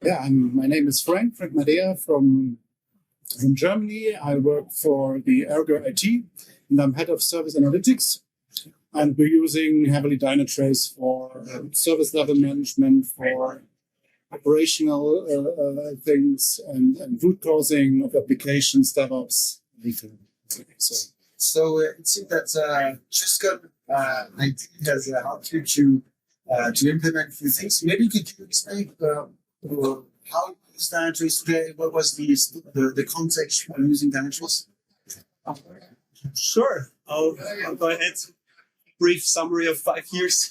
My name is Frank Madeja from Germany. I work for the ITERGO IT, and I'm head of service analytics. And we're using heavily Dynatrace for service level management, for operational things, and root causing of applications, DevOps, everything. So it seems that triscon has helped you to implement a few things. Maybe could you explain how you use Dynatrace today? What was the context for using Dynatrace? Sure. I'll go ahead. Brief summary of 5 years.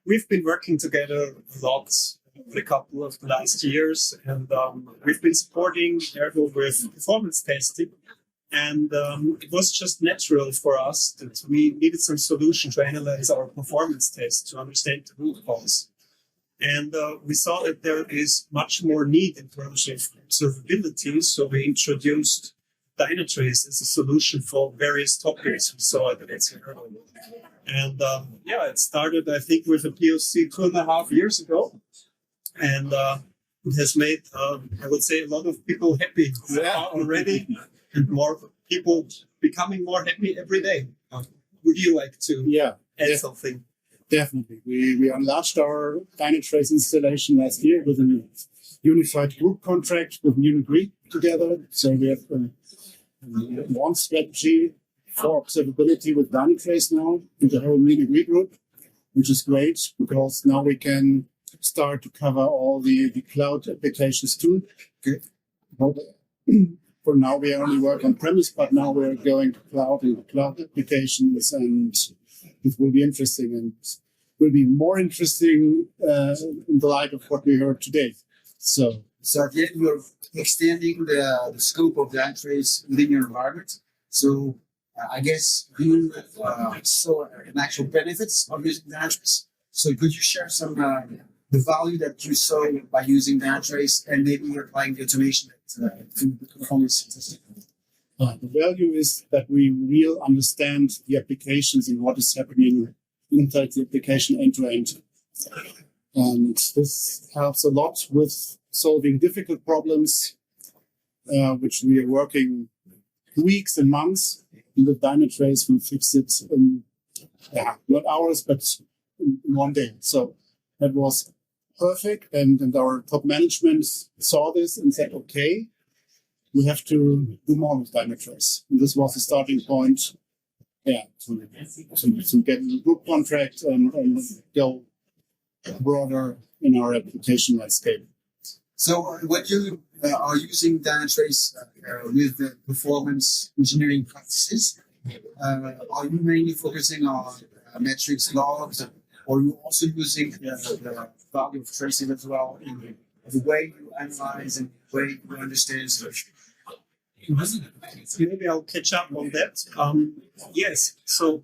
We've been working together a lot for a couple of the last years, and we've been supporting ITERGO with performance testing. And it was just natural for us that we needed some solution to analyze our performance tests to understand the root cause. And we saw that there is much more need in terms of observability, so we introduced Dynatrace as a solution for various topics. We saw it at ITERGO. And it started, I think, with a POC 2.5 years ago. And it has made, I would say, a lot of people happy already, and more people becoming more happy every day. Would you like to add something? Definitely. We enlarged our Dynatrace installation last year with a unified group contract with Munich Re together. So we have one strategy for observability with Dynatrace now in the whole Munich Re group, which is great because now we can start to cover all the cloud applications too. Okay. For now, we only work on premise, but now we're going to cloud and cloud applications, and it will be interesting and will be more interesting in the light of what we heard today. So at the end, you're extending the scope of Dynatrace within your environment. So I guess you saw an actual benefits of using Dynatrace. So could you share some the value that you saw by using Dynatrace and maybe applying the automation to the performance testing? The value is that we really understand the applications and what is happening inside the application end to end. And this helps a lot with solving difficult problems, which we are working weeks and months. And with Dynatrace, we fix it in not hours, but in one day. So that was perfect. And our top management saw this and said, okay, we have to do more with Dynatrace. And this was the starting point to get a group contract and go broader in our application landscape. So when you are using Dynatrace with the performance engineering practices, are you mainly focusing on metrics, logs, or are you also using the value of tracing as well in the way you analyze and the way you understand solution? Maybe I'll catch up on that. Yes, so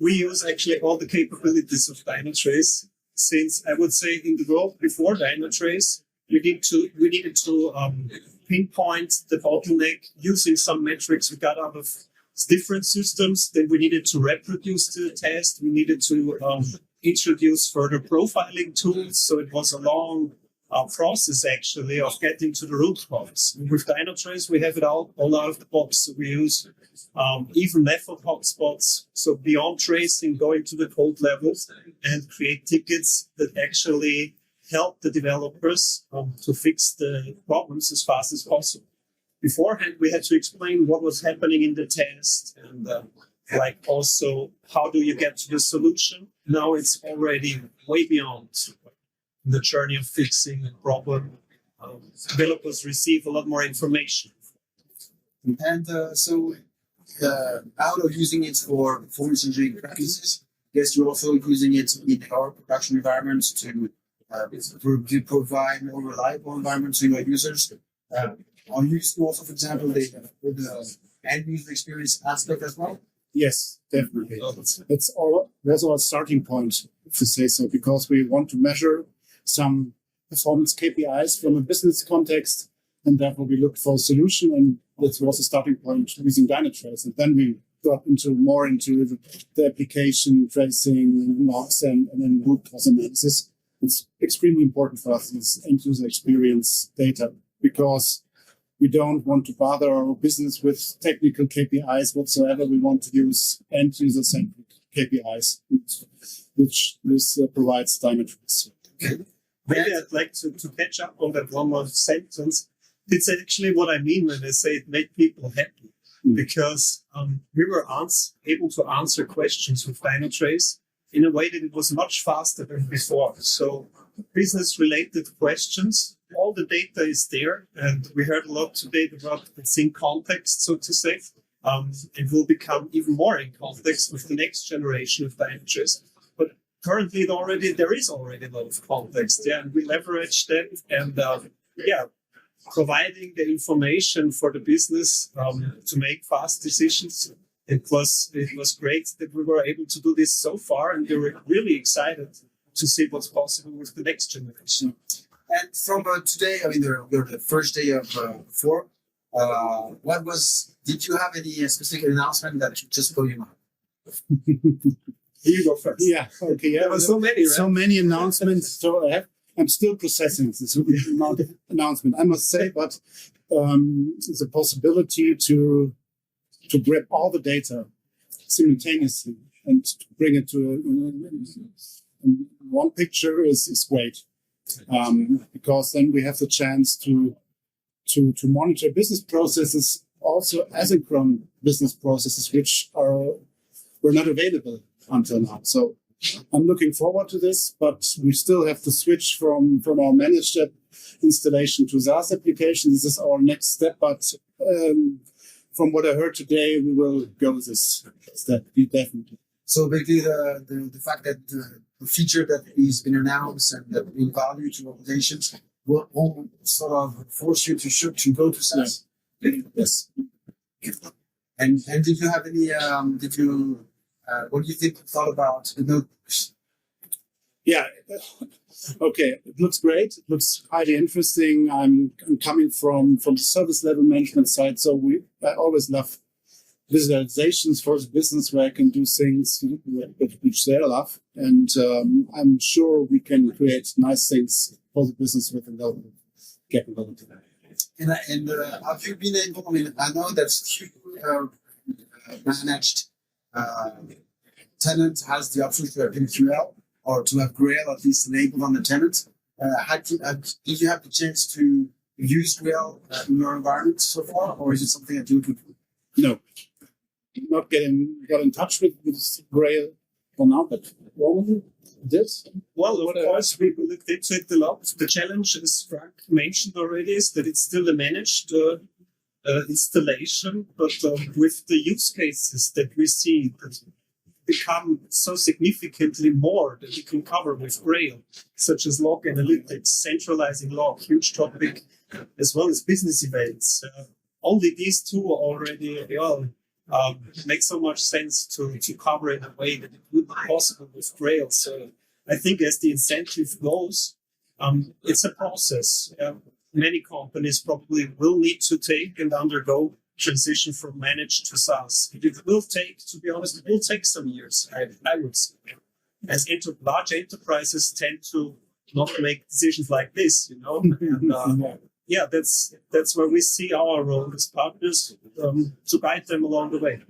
we use actually all the capabilities of Dynatrace, since I would say in the world before Dynatrace, we needed to pinpoint the bottleneck using some metrics we got out of different systems. Then we needed to reproduce the test. We needed to introduce further profiling tools. So it was a long process actually of getting to the root cause. With Dynatrace, we have it all out of the box. So we use even method hotspots. So beyond tracing, going to the code levels and create tickets that actually help the developers to fix the problems as fast as possible. Beforehand, we had to explain what was happening in the test and also how do you get to the solution. Now it's already way beyond the journey of fixing a problem. Developers receive a lot more information. And out of using it for performance engineering practices, I guess you're also using it in our production environments to provide more reliable environments to your users. Are you using also, for example, the end user experience aspect as well? Yes, definitely. That's our starting point, to say so, because we want to measure some performance KPIs from a business context, and therefore we looked for a solution, and that was a starting point using Dynatrace. And then we got more into the application tracing, logs, and then root cause analysis. it's extremely important for us, is end user experience data, because we don't want to bother our business with technical KPIs whatsoever. We want to use end user centric KPIs, which this provides Dynatrace. Maybe I'd like to catch up on that one more sentence. It's actually what I mean when I say it made people happy, because we were able to answer questions with Dynatrace in a way that it was much faster than before. So business-related questions, all the data is there, and we heard a lot today about it's in context, so to say. It will become even more in context with the next generation of Dynatrace. But currently, there is already a lot of context, and we leverage that, and providing the information for the business to make fast decisions. It was great that we were able to do this so far, and we were really excited to see what's possible with the next generation. And from today, I mean, we're the first day of Perform. Did you have any specific announcement that just blew your mind? Here you go first. Yeah, okay. Yeah, there were so many, right? So many announcements. So I'm still processing this announcement, I must say, but it's a possibility to grab all the data simultaneously and to bring it to one picture is great, because then we have the chance to monitor business processes, also asynchronous business processes, which were not available until now. So I'm looking forward to this, but we still have to switch from our managed installation to SaaS application. This is our next step, but from what I heard today, we will go this step, definitely. So basically, the fact that the feature that has been announced and that we value to organizations will sort of force you to go to SaaS. Yes. And did you have any? What do you thought about the notebooks? Yeah. Okay. It looks great. It looks highly interesting. I'm coming from the service level management side, so I always love visualizations for the business where I can do things which they love, and I'm sure we can create nice things for the business with a low capability. And have you been able? I mean, I know that managed tenant has the option to have MQL or to have Grail at least enabled on the tenant. Did you have the chance to use Grail in your environment so far, or is it something that you would do? No, not got in touch with Grail for now, but Roman did. Well, of course, we looked into it a lot. The challenge, as Frank mentioned already, is that it's still a managed installation, but with the use cases that we see that become so significantly more that we can cover with Grail, such as log analytics, centralizing log, huge topic, as well as business events. Only these two already make so much sense to cover in a way that it would be possible with Grail. So I think as the incentive goes, it's a process. Many companies probably will need to take and undergo transition from managed to SaaS. It will take, to be honest, it will take some years, I would say. As large enterprises tend to not make decisions like this, you know. And, that's where we see our role as partners to guide them along the way.